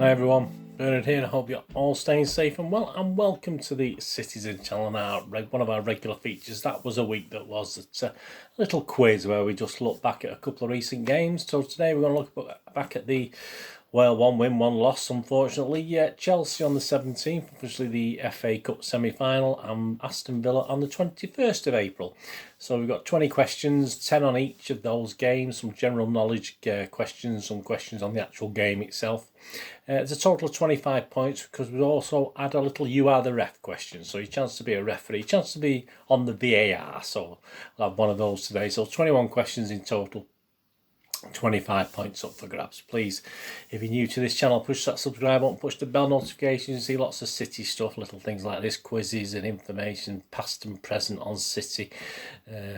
Hi everyone, Bernard here, and I hope you're all staying safe and well, and welcome to the Citizen channel and one of our regular features. That was a week that was a little quiz where we just look back at a couple of recent games. So today we're going to look back at the, well, one win, one loss, unfortunately. Chelsea on the 17th, officially the FA Cup semi-final, and Aston Villa on the 21st of April. So we've got 20 questions, 10 on each of those games, some general knowledge questions, some questions on the actual game itself. It's a total of 25 points because we also add a little "you are the ref" question. So your chance to be a referee, chance to be on the VAR. So we'll have one of those today. So 21 questions in total. 25 points up for grabs. Please, if you're new to this channel, push that subscribe button, push the bell notifications. You see lots of City stuff, little things like this, quizzes and information, past and present on City,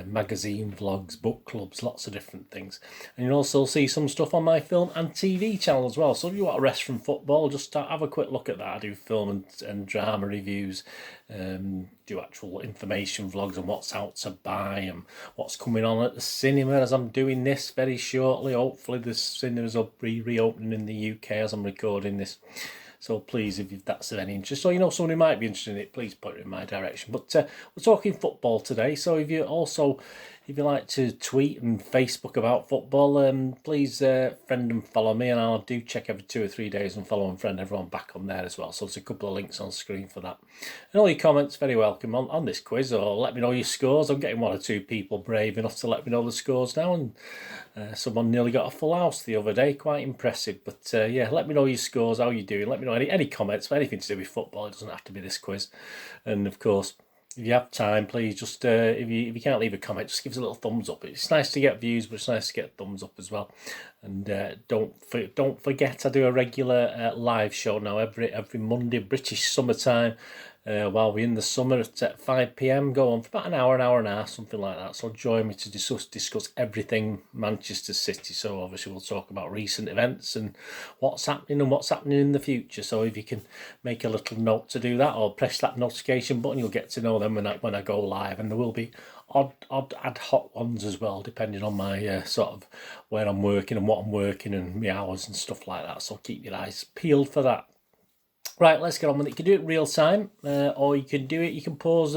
magazine, vlogs, book clubs, lots of different things. And you'll also see some stuff on my film and TV channel as well. So if you want a rest from football, just have a quick look at that. I do film and drama reviews, do actual information vlogs on what's out to buy and what's coming on at the cinema as I'm doing this very shortly. Hopefully the cinemas will be reopening in the UK as I'm recording this. So please, if that's of any interest, or you know someone who might be interested in it, please put it in my direction. But we're talking football today, so if you like to tweet and Facebook about football, please friend and follow me, and I'll do check every 2 or 3 days and follow and friend everyone back on there as well. So there's a couple of links on screen for that. And all your comments, very welcome on this quiz, or let me know your scores. I'm getting 1 or 2 people brave enough to let me know the scores now, and someone nearly got a full house the other day, quite impressive. But yeah, let me know your scores, how you're doing. Let me know any comments for anything to do with football. It doesn't have to be this quiz. And of course, if you have time, please just if you can't leave a comment, just give us a little thumbs up. It's nice to get views, but it's nice to get thumbs up as well. And don't forget, I do a regular live show now every Monday, British summertime. While we're in the summer at 5 PM, go on for about an hour and a half, something like that. So join me to discuss everything Manchester City. So obviously we'll talk about recent events and what's happening in the future. So if you can make a little note to do that, or press that notification button, you'll get to know them when I go live. And there will be odd ad hoc ones as well, depending on my sort of where I'm working and what I'm working and my hours and stuff like that. So keep your eyes peeled for that. Right, let's get on with it. You can do it real time, or you can pause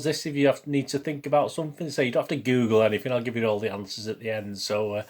this if you need to think about something. So you don't have to Google anything. I'll give you all the answers at the end. So,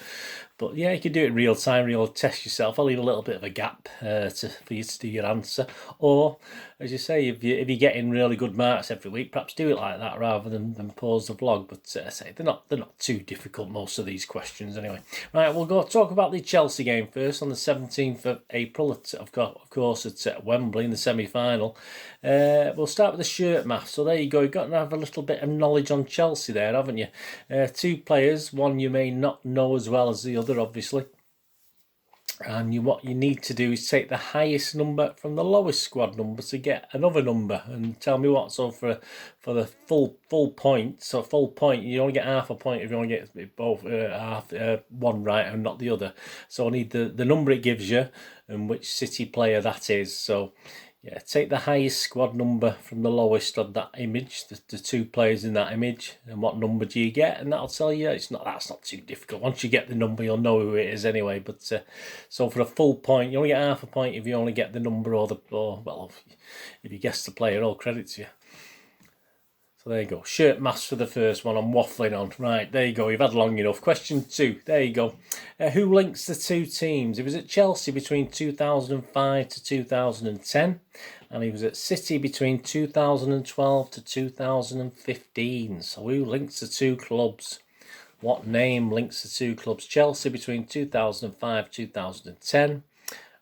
but yeah, you can do it real time. You'll test yourself. I'll leave a little bit of a gap for you to do your answer. Or, as you say, if you're getting really good marks every week, perhaps do it like that rather than pause the vlog. But say they're not too difficult, most of these questions anyway. Right, we'll go talk about the Chelsea game first on the 17th of April. Of course, it's at Wembley in the semi-final. We'll start with the shirt math. So there you go. You've got to have a little bit of knowledge on Chelsea there, haven't you? 2 players, one you may not know as well as the other, obviously. And what you need to do is take the highest number from the lowest squad number to get another number, and tell me what. So for the full point, you only get half a point if you only get both one right and not the other. So I need the number it gives you and which City player that is. So yeah, take the highest squad number from the lowest of that image, the 2 players in that image, and what number do you get, and that'll tell you. That's not too difficult. Once you get the number, you'll know who it is anyway. But so for a full point, you only get half a point if you only get the number or if you guess the player. All credit to you. So there you go. Shirt mask for the first one. I'm waffling on. Right, there you go. You've had long enough. Question 2. There you go. Who links the 2 teams? He was at Chelsea between 2005 to 2010. And he was at City between 2012 to 2015. So who links the 2 clubs? What name links the 2 clubs? Chelsea between 2005 to 2010.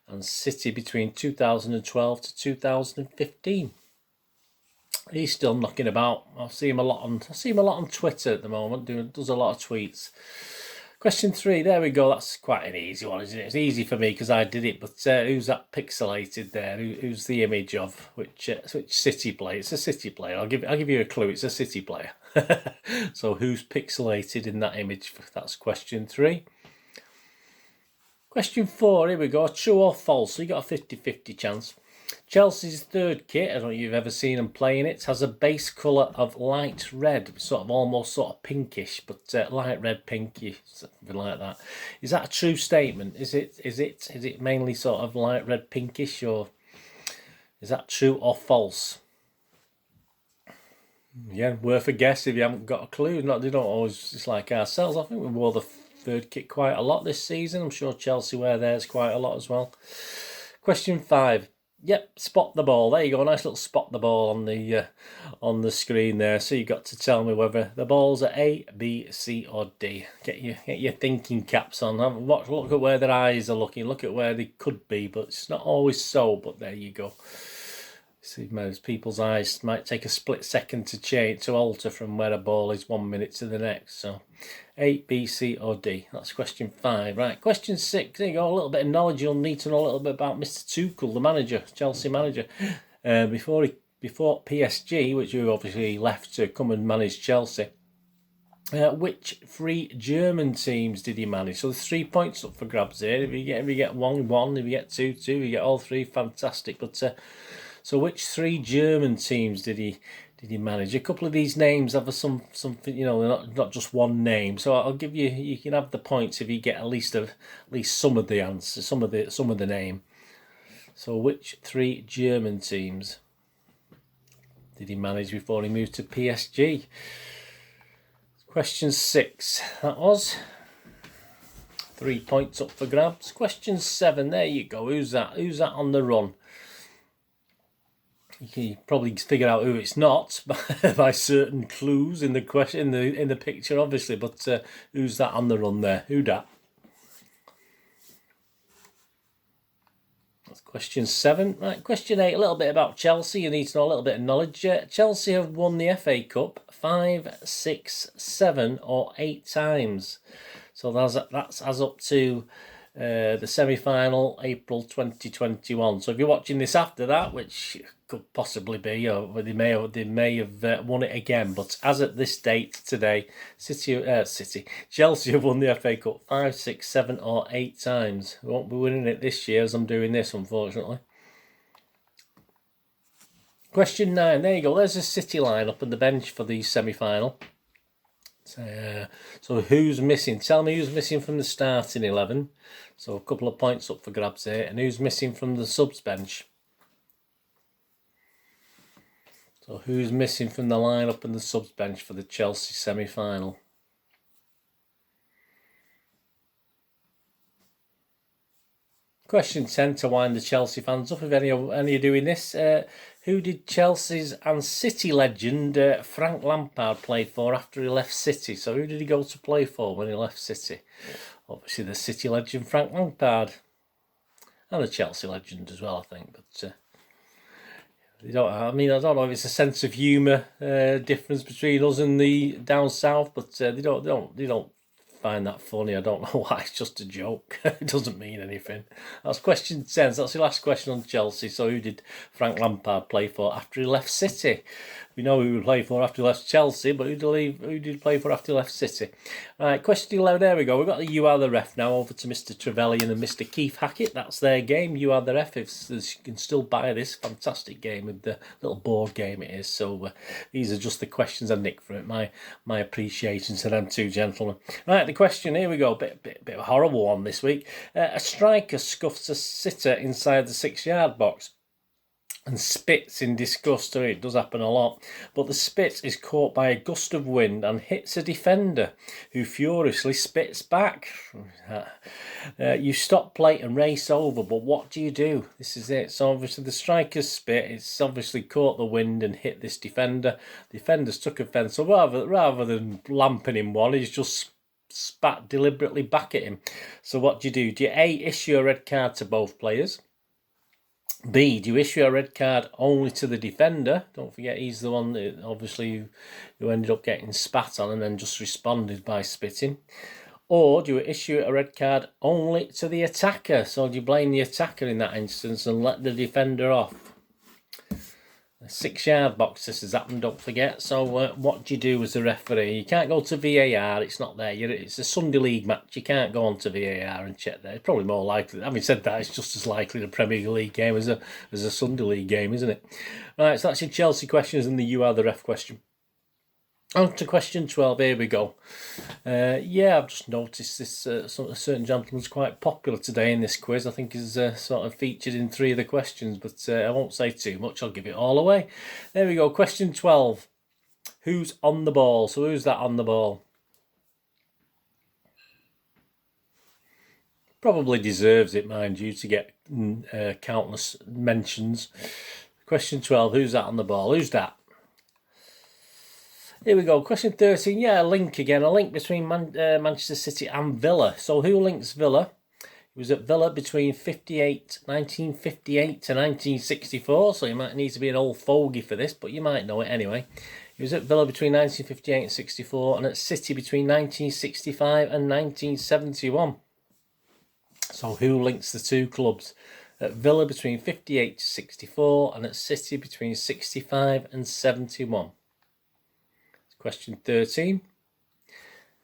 And City between 2012 to 2015. He's still knocking about. I see him a lot on Twitter at the moment. Does a lot of tweets. Question 3. There we go. That's quite an easy one, isn't it? It's easy for me because I did it. But who's that pixelated there? Who's the image of which City player? It's a City player. I'll give you a clue. It's a City player. So who's pixelated in that image? That's question 3. Question 4. Here we go. True or false? So you got a 50-50 chance. Chelsea's third kit, I don't know if you've ever seen them playing it, has a base colour of light red, sort of almost sort of pinkish, but light red pinky, something like that. Is that a true statement? Is it mainly sort of light red pinkish, or is that true or false? Yeah, worth a guess if you haven't got a clue. They don't always, it's like ourselves. I think we wore the third kit quite a lot this season. I'm sure Chelsea wear theirs quite a lot as well. Question 5. Yep, spot the ball. There you go. A nice little spot the ball on the screen there. So you got to tell me whether the balls are A, B, C, or D. Get your thinking caps on. Look at where their eyes are looking. Look at where they could be, but it's not always so. But there you go. See, most people's eyes might take a split second to change, to alter from where a ball is 1 minute to the next. So A, B, C, or D. That's question 5. Right, question 6. There you go. A little bit of knowledge. You'll need to know a little bit about Mr. Tuchel, the manager, Chelsea manager. Before PSG, which you obviously left to come and manage Chelsea, which 3 German teams did he manage? So there's 3 points up for grabs here. If you get 1, if you get 2, if you get all 3, fantastic. But so which 3 German teams did he manage? A couple of these names have something, you know, they're not just one name. So I'll give you, you can have the points if you get at least some of the answer, some of the name. So which 3 German teams did he manage before he moved to PSG? Question 6. That was 3 points up for grabs. Question 7. There you go. Who's that? Who's that on the run? You can probably figure out who it's not by certain clues in the question, in the picture, obviously. But who's that on the run there? Who dat? That's question 7. Right, question 8. A little bit about Chelsea. You need to know a little bit of knowledge. Chelsea have won the FA Cup 5, 6, 7, or 8 times. So that's as up to the semi-final, April 2021. So if you're watching this after that, which could possibly be, or they may have won it again. But as at this date today, Chelsea have won the FA Cup 5, 6, 7, or 8 times. We won't be winning it this year, as I'm doing this, unfortunately. Question 9. There you go. There's a City line up on the bench for the semi-final. So who's missing? Tell me who's missing from the starting 11. So a couple of points up for grabs here. And who's missing from the subs bench? So who's missing from the lineup and the subs bench for the Chelsea semi-final? Question 10 to wind the Chelsea fans up. If any are doing this, who did Chelsea's and City legend Frank Lampard play for after he left City? So who did he go to play for when he left City? Obviously the City legend Frank Lampard, and the Chelsea legend as well, I think. But I don't know if it's a sense of humour difference between us and the down south, but they don't find that funny. I don't know why. It's just a joke. It doesn't mean anything. That's question 10. So that's the last question on Chelsea. So who did Frank Lampard play for after he left City? We know who he played for after he left Chelsea, but who did he play for after he left City? Right, question 11. There we go. We've got the You Are the Ref now over to Mr. Trevelyan and Mr. Keith Hackett. That's their game. You Are the Ref. You can still buy this fantastic game with the little board game it is. So these are just the questions I nicked from it. My appreciation to them two gentlemen. Right, the question. Here we go. Bit of a horrible one this week. A striker scuffs a sitter inside the 6-yard box and spits in disgust. It does happen a lot, but the spit is caught by a gust of wind and hits a defender who furiously spits back. You stop play and race over, but what do you do? This is it. So obviously the striker's spit, it's obviously caught the wind and hit this defender. Defenders took offence, so rather than lamping him one, he's just spat deliberately back at him. So what do you do? Do you A, issue a red card to both players? B, do you issue a red card only to the defender? Don't forget he's the one that obviously who ended up getting spat on and then just responded by spitting. Or do you issue a red card only to the attacker? So do you blame the attacker in that instance and let the defender off? 6-yard box, this has happened, don't forget. So what do you do as a referee? You can't go to VAR, it's not there. It's a Sunday League match, you can't go on to VAR and check there. It's probably more likely, having said that, it's just as likely the Premier League game as a Sunday League game, isn't it? Right, so that's your Chelsea questions and the You Are The Ref question. On to question 12, here we go. Yeah, I've just noticed this a certain gentleman's quite popular today in this quiz. I think he's sort of featured in 3 of the questions, but I won't say too much, I'll give it all away. There we go, question 12. Who's on the ball? So who's that on the ball? Probably deserves it, mind you, to get countless mentions. Question 12, who's that on the ball? Who's that? Here we go, question 13, yeah, a link again, a link between Manchester City and Villa. So who links Villa? He was at Villa between 1958 to 1964, so you might need to be an old fogey for this, but you might know it anyway. He was at Villa between 1958 and 64, and at City between 1965 and 1971. So who links the 2 clubs? At Villa between 58 to 64, and at City between 65 and 71. Question 13.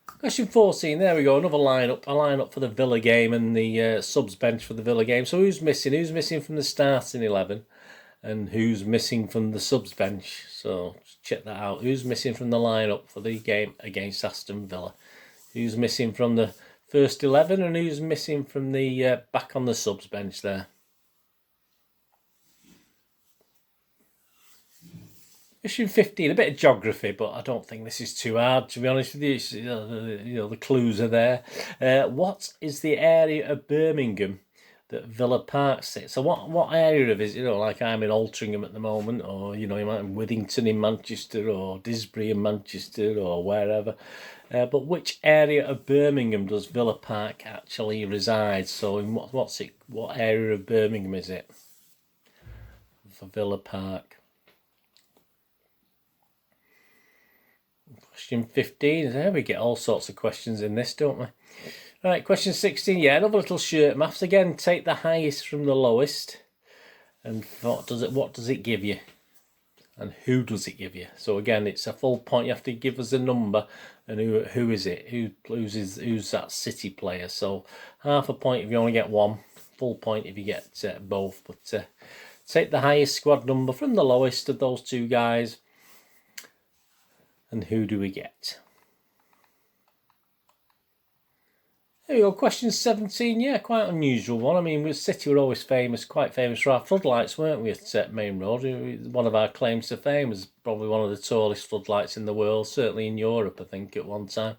Question 14, there we go, another lineup. A lineup for the Villa game and the subs bench for the Villa game. So who's missing? Who's missing from the starting 11? And who's missing from the subs bench? So check that out. Who's missing from the lineup for the game against Aston Villa? Who's missing from the first 11 and who's missing from the back on the subs bench there? Question 15, a bit of geography, but I don't think this is too hard, to be honest with you. The clues are there. What is the area of Birmingham that Villa Park sits? So what area of it? Like I'm in Altrincham at the moment, or you might be Withington in Manchester, or Disbury in Manchester, or wherever. But which area of Birmingham does Villa Park actually reside? So in what area of Birmingham is it for Villa Park? Question 15, there we get all sorts of questions in this, don't we? Right, question 16, yeah, another little shirt maths. Again, take the highest from the lowest. And what does it give you? And who does it give you? So again, it's a full point. You have to give us a number. And who is it? Who's that City player? So half a point if you only get one. Full point if you get both. But take the highest squad number from the lowest of those 2 guys. And who do we get? There we go, question 17, yeah, quite unusual one. I mean, with City were always quite famous for our floodlights, weren't we, at Main Road? One of our claims to fame was probably one of the tallest floodlights in the world, certainly in Europe, I think, at one time.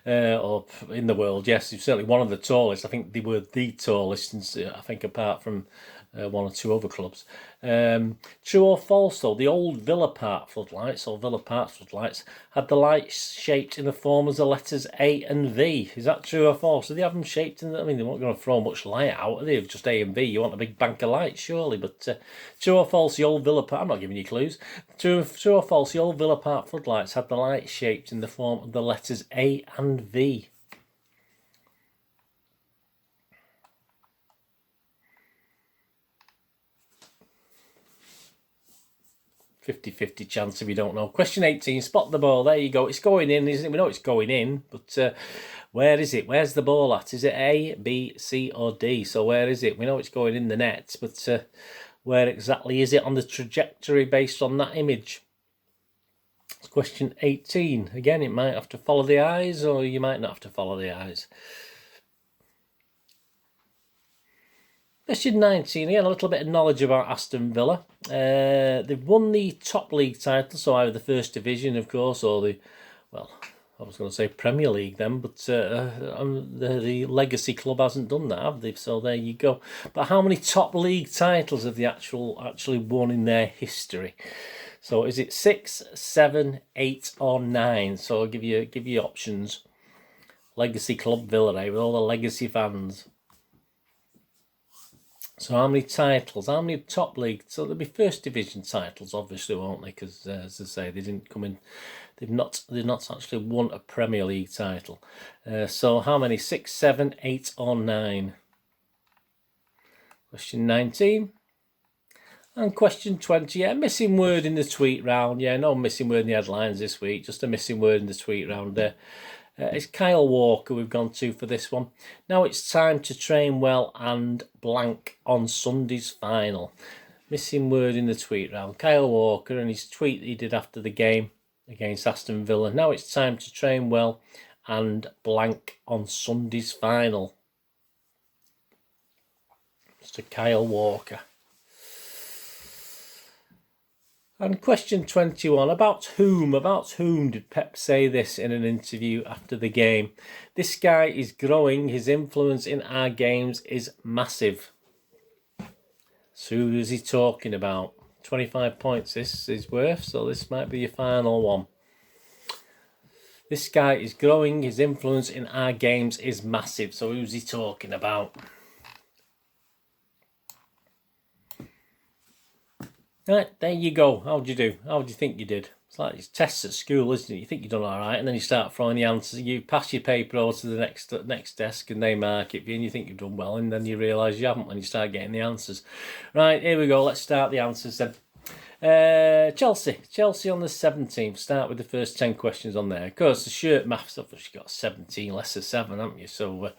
Or in the world, yes, certainly one of the tallest. I think they were the tallest, I think, apart from 1 or 2 other clubs. True or false though, the old Villa Park floodlights, or Villa Park floodlights, had the lights shaped in the form of the letters A and V. Is that true or false? Do they have them shaped in I mean, they weren't going to throw much light out, are they? Just A and V. You want a big bank of lights, surely. But true or false, the old Villa Park, I'm not giving you clues. True or false, the old Villa Park floodlights had the lights shaped in the form of the letters A and V. 50-50 chance if you don't know. Question 18, spot the ball. There you go. It's going in, isn't it? We know it's going in, but where is it? Where's the ball at? Is it A, B, C or D? So where is it? We know it's going in the net, but where exactly is it on the trajectory based on that image? Question 18. Again, it might have to follow the eyes, or you might not have to follow the eyes. Question 19, again, a little bit of knowledge about Aston Villa. They've won the top league title, so either the First Division, of course, or the, well, I was going to say Premier League then, but the Legacy Club hasn't done that, have they? So there you go. But how many top league titles have they actually won in their history? So is it 6, 7, 8 or 9? So I'll give you options. Legacy Club Villa, with all the Legacy fans. So how many titles? How many top league? So there'll be First Division titles, obviously, won't they? Because as I say, they didn't come in. They've not actually won a Premier League title. So how many? 6, 7, 8 or 9? Question 19. And question 20, yeah, missing word in the tweet round. Yeah, no missing word in the headlines this week, just a missing word in the tweet round there. It's Kyle Walker we've gone to for this one. Now it's time to train well and blank on Sunday's final. Missing word in the tweet round. Kyle Walker and his tweet that he did after the game against Aston Villa. Now it's time to train well and blank on Sunday's final. Mr. Kyle Walker. And question 21, about whom did Pep say this in an interview after the game? This guy is growing, his influence in our games is massive. So who is he talking about? 25 points this is worth, so this might be your final one. This guy is growing, his influence in our games is massive. So who's he talking about? Right, there you go. How'd you do? How do you think you did? It's like it's tests at school, isn't it? You think you've done all right, and then you start throwing the answers. You pass your paper over to the next desk, and they mark it for you, and you think you've done well, and then you realise you haven't when you start getting the answers. Right, here we go. Let's start the answers then. Chelsea on the 17th. Start with the first 10 questions on there. Of course, the shirt maths, obviously got 17 less than 7, haven't you? So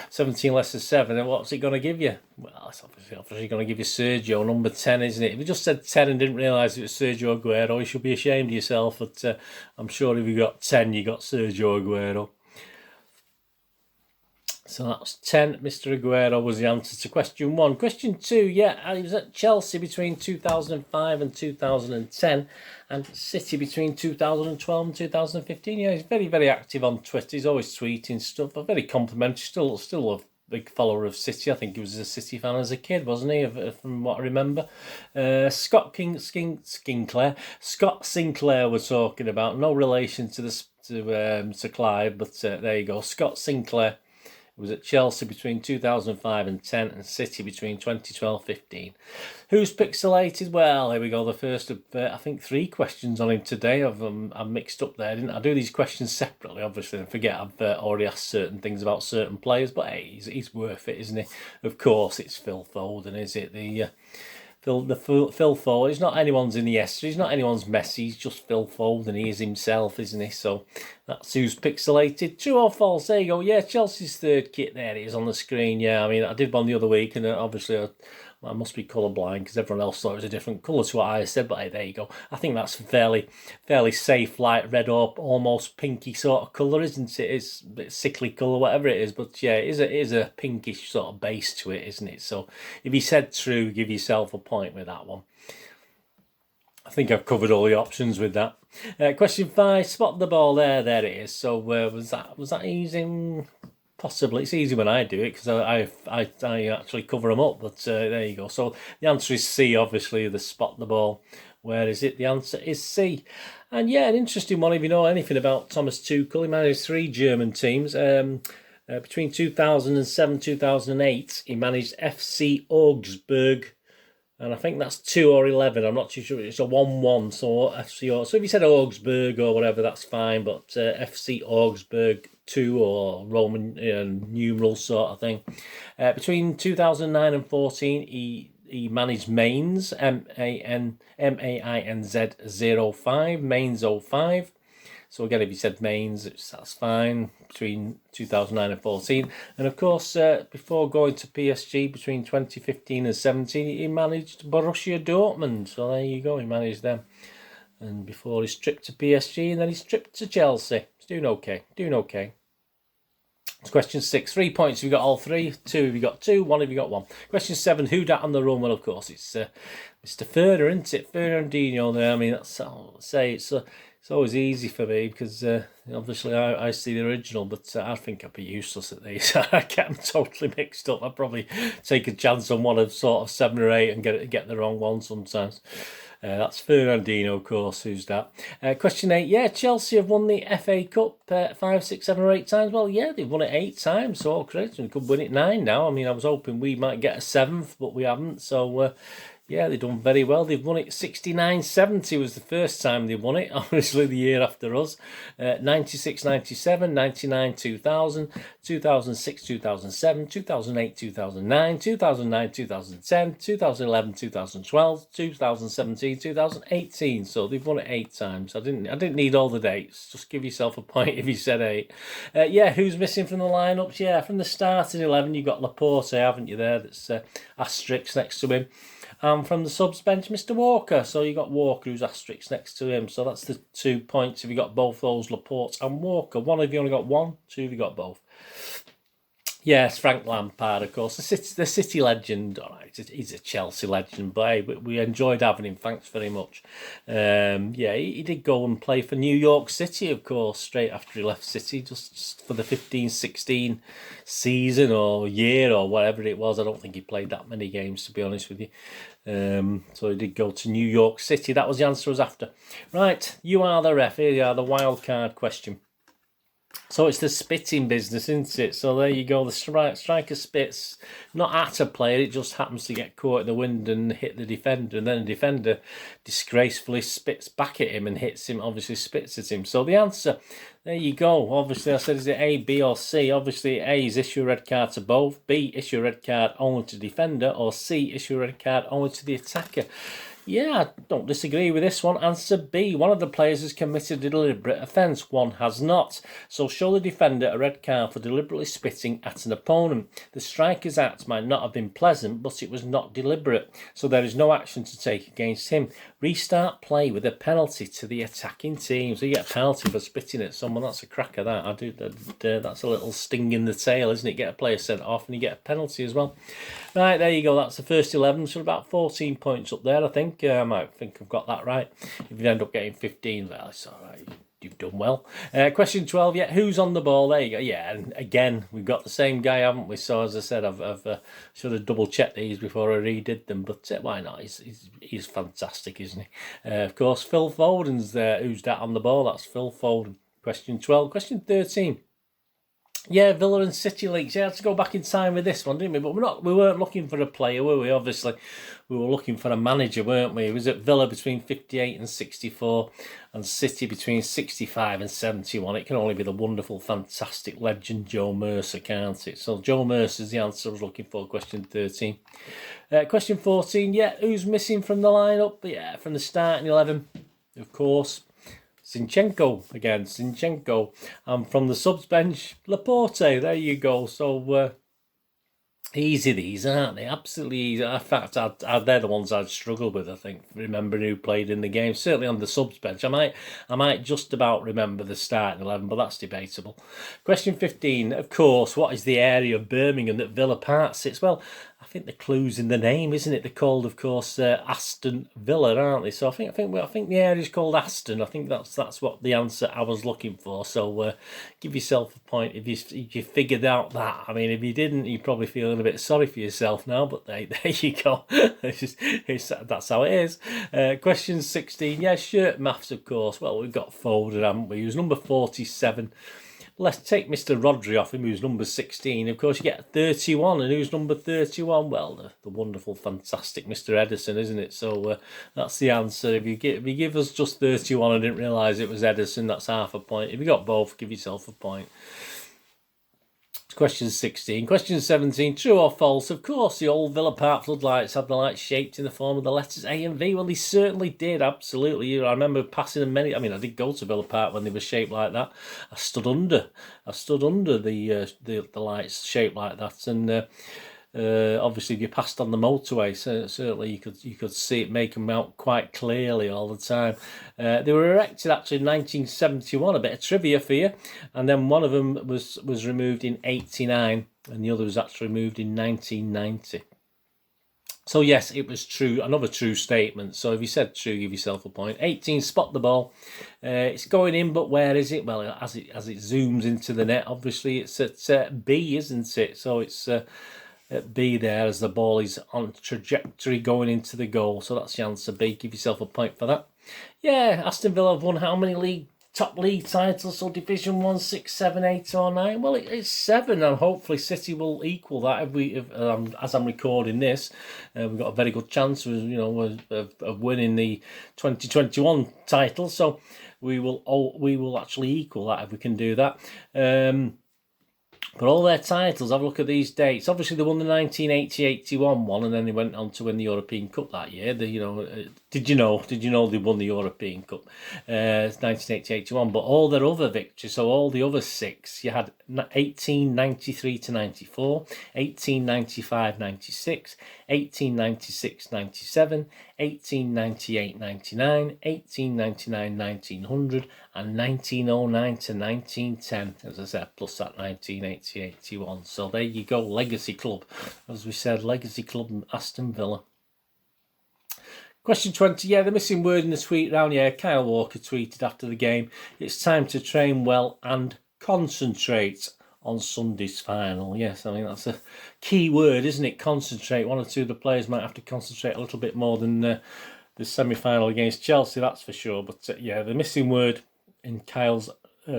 17 less than 7, and what's it going to give you? Well, it's obviously going to give you Sergio, number 10, isn't it? If you just said 10 and didn't realise it was Sergio Aguero, you should be ashamed of yourself. But I'm sure if you got 10, you got Sergio Aguero. So that's 10. Mr. Aguero was the answer to question 1. Question 2, yeah, he was at Chelsea between 2005 and 2010, and City between 2012 and 2015. Yeah, he's very, very active on Twitter. He's always tweeting stuff. Very complimentary. Still a big follower of City. I think he was a City fan as a kid, wasn't he? From what I remember. Scott Sinclair was talking about. No relation to Clive, but there you go. Scott Sinclair. It was at Chelsea between 2005 and 10 and City between 2012-15. Who's pixelated? Well, here we go. The first of, I think, 3 questions on him today. I've mixed up there, didn't I? I do these questions separately, obviously, and forget I've already asked certain things about certain players, but hey, he's worth it, isn't he? Of course, it's Phil Foden, is it? Phil Foden. He's not anyone's Iniesta. He's not anyone's Messi. He's just Phil Foden. He is himself, isn't he? So that's who's pixelated. True or false? There you go. Yeah, Chelsea's third kit. There it is on the screen. Yeah, I mean, I did one the other week, and obviously I must be colourblind because everyone else thought it was a different colour to what I said. But hey, there you go. I think that's fairly safe, light red or almost pinky sort of colour, isn't it? It's a bit sickly colour, whatever it is. But yeah, it is a pinkish sort of base to it, isn't it? So if you said true, give yourself a point with that one. I think I've covered all the options with that. Question 5, spot the ball there. There it is. So was that easy? Possibly. It's easy when I do it because I actually cover them up. But there you go. So the answer is C, obviously, the spot the ball. Where is it? The answer is C. And yeah, an interesting one if you know anything about Thomas Tuchel. He managed 3 German teams. Between 2007 2008, he managed FC Augsburg. And I think that's 2 or 11. I'm not too sure. It's a 1-1. So FC. So if you said Augsburg or whatever, that's fine. But FC Augsburg 2 or Roman numeral sort of thing. Between 2009 and 14, he managed Mainz, Mainz 05, Mainz 05. So again, if you said Mainz, that's fine, between 2009 and 14. And of course, before going to PSG between 2015 and 17, he managed Borussia Dortmund. So there you go, he managed them. And before his trip to PSG, and then his trip to Chelsea. He's doing okay. It's question 6. 3 points if you got all 3. 2 if you got 2. 1 if you got 1. Question 7. Who dat on the run? Well, of course, it's Mr. Ferner, isn't it? Fernandinho there. I mean, that's I'll say it's always easy for me because obviously I see the original, but I think I'd be useless at these. I get them totally mixed up. I'd probably take a chance on one of sort of 7 or 8 and get the wrong one sometimes. That's Fernandinho, of course. Who's that? Question 8. Yeah, Chelsea have won the FA Cup 5, 6, 7 or 8 times. Well, yeah, they've won it 8 times. So great. We could win it 9 now. I mean, I was hoping we might get a 7th, but we haven't. So, Yeah, they've done very well. They've won it 69-70 was the first time they won it, obviously the year after us. 96-97, 99-2000, 2006-2007, 2008-2009, 2009-2010, 2011-2012, 2017-2018. So they've won it 8 times. I didn't need all the dates. Just give yourself a point if you said 8. Yeah, who's missing from the lineups? Yeah, from the starting 11, you've got Laporte, haven't you, there? That's asterisk next to him. From the subs bench, Mr. Walker. So you got Walker, who's asterisk next to him. So that's the 2 points if you got both those, Laporte and Walker. One of you only got one, 2 of you got both. Yes, Frank Lampard, of course, the City legend. All right, he's a Chelsea legend, but hey, we enjoyed having him. Thanks very much. Yeah, he did go and play for New York City, of course, straight after he left City, just for the 15-16 season or year or whatever it was. I don't think he played that many games, to be honest with you. So he did go to New York City. That was the answer I was after. Right, you are the ref. Here you are, the wild card question. So it's the spitting business, isn't it? So there you go. The striker spits not at a player. It just happens to get caught in the wind and hit the defender. And then the defender disgracefully spits back at him and hits him, obviously spits at him. So the answer, there you go. Obviously, I said, is it A, B or C? Obviously, A is issue a red card to both. B, issue a red card only to defender. Or C, issue a red card only to the attacker. Yeah, I don't disagree with this one. Answer B. One of the players has committed a deliberate offence. One has not. So show the defender a red card for deliberately spitting at an opponent. The striker's act might not have been pleasant, but it was not deliberate. So there is no action to take against him. Restart play with a penalty to the attacking team. So you get a penalty for spitting at someone. That's a cracker, that. That's a little sting in the tail, isn't it? Get a player sent off and you get a penalty as well. Right, there you go. That's the first 11. So about 14 points up there, I think. I might think I've got that right. If you end up getting 15, well, it's all right. You've done well. Question 12, yeah, who's on the ball? There you go. Yeah, and again, we've got the same guy, haven't we? So as I said, I've should have double-checked these before I redid them, but why not? He's fantastic, isn't he? Of course, Phil Foden's there. Who's that on the ball? That's Phil Foden. Question 12. Question 13. Yeah, Villa and City leaks. Yeah, had to go back in time with this one, didn't we? But we weren't looking for a player, were we? Obviously, we were looking for a manager, weren't we? It was at Villa between 58 and 64, and City between 65 and 71. It can only be the wonderful, fantastic legend Joe Mercer, can't it? So Joe Mercer's the answer I was looking for. Question 13. Question 14. Yeah, who's missing from the lineup? Yeah, from the starting 11, of course. Zinchenko again, Zinchenko. And from the subs bench, Laporte. There you go. So easy these, aren't they? Absolutely easy. In fact, they're the ones I'd struggle with, I think, remembering who played in the game. Certainly on the subs bench. I might just about remember the starting 11, but that's debatable. Question 15. Of course, what is the area of Birmingham that Villa Park sits? Well, I think the clue's in the name, isn't it? They're called, of course, Aston Villa, aren't they? So I think the area's called Aston. I think that's what the answer I was looking for. So give yourself a point if you figured out that. I mean, if you didn't, you're probably feeling a bit sorry for yourself now. But there you go. That's how it is. Question 16. Yeah, shirt maths, of course. Well, we've got Foden, haven't we? He was number 47. Let's take Mr. Rodri off him, who's number 16. Of course, you get 31, and who's number 31? Well, the wonderful, fantastic Mr. Edison, isn't it? So that's the answer. If you give us just 31, I didn't realise it was Edison, that's half a point. If you got both, give yourself a point. Question 16. Question 17. True or false? Of course, the old Villa Park floodlights had the lights shaped in the form of the letters A and V. Well, they certainly did, absolutely. I remember passing them many. I mean, I did go to Villa Park when they were shaped like that. I stood under the lights shaped like that, and obviously, if you passed on the motorway, certainly you could see it, make them out quite clearly all the time. They were erected actually in 1971. A bit of trivia for you, and then one of them was removed in 89, and the other was actually removed in 1990. So yes, it was true. Another true statement. So if you said true, give yourself a point. 18. Spot the ball. It's going in, but where is it? Well, as it zooms into the net, obviously it's at B, isn't it? So it's at B there as the ball is on trajectory going into the goal. So that's the answer B. Give yourself a point for that. Yeah, Aston Villa have won how many league top league titles, so Division 1, 6, 7, 8 or 9. Well, it's 7, and hopefully City will equal that as I'm recording this. We've got a very good chance of winning the 2021 title, so we will actually equal that if we can do that. But all their titles, have a look at these dates. Obviously, they won the 1980-81 one, and then they went on to win the European Cup that year. Did you know they won the European Cup? 1980-81. But all their other victories, so all the other 6, you had 1893-94, 1895-96, 1896-97, 1898-99, 1899-1900, and 1909-1910, as I said, plus that 1980-81. So there you go, Legacy Club. As we said, Legacy Club Aston Villa. Question 20, the missing word in the tweet round, Kyle Walker tweeted after the game, it's time to train well and concentrate on Sunday's final. Yes, I mean, that's a key word, isn't it? Concentrate. One or two of the players might have to concentrate a little bit more than the semi-final against Chelsea, that's for sure. But the missing word in Kyle's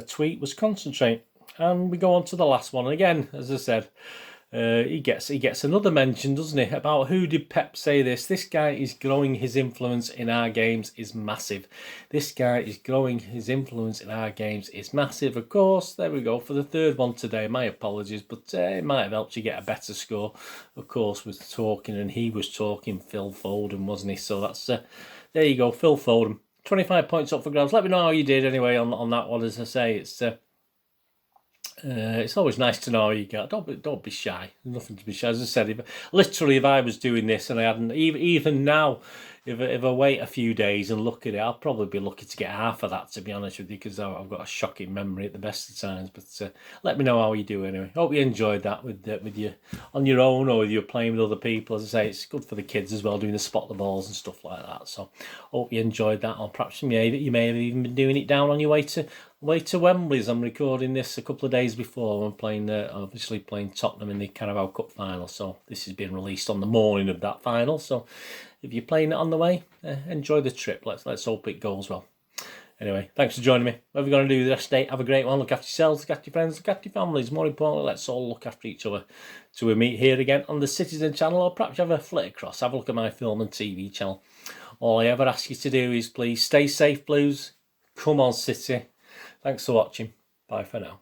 tweet was concentrate. And we go on to the last one. And again, as I said, he gets another mention, doesn't he? About who did Pep say this? This guy is growing his influence in our games is massive. This guy is growing his influence in our games is massive. Of course, there we go for the third one today. My apologies, but it might have helped you get a better score. Of course, with talking, and he was talking Phil Foden, wasn't he? So that's there you go, Phil Foden. 25 points up for grabs. Let me know how you did anyway on that one. As I say, it's always nice to know how you get. Don't be shy. There's nothing to be shy. As I said, if I was doing this and I hadn't, even now, if I wait a few days and look at it, I'll probably be lucky to get half of that, to be honest with you, because I've got a shocking memory at the best of times. But let me know how you do anyway. Hope you enjoyed that with you on your own, or if you're playing with other people. As I say, it's good for the kids as well, doing the spot the balls and stuff like that. So hope you enjoyed that, or perhaps you may have even been doing it down on your way to Wembley, as I'm recording this a couple of days before. I'm playing Tottenham in the Carabao Cup final, so this is being released on the morning of that final. So if you're playing it on the way, enjoy the trip. Let's hope it goes well. Anyway, thanks for joining me. Whatever you're going to do the rest of the day, have a great one. Look after yourselves, look after your friends, look after your families. More importantly, let's all look after each other till we meet here again on the Citizen channel, or perhaps you have a flit across, have a look at my film and TV channel. All I ever ask you to do is please stay safe, Blues. Come on, City. Thanks for watching. Bye for now.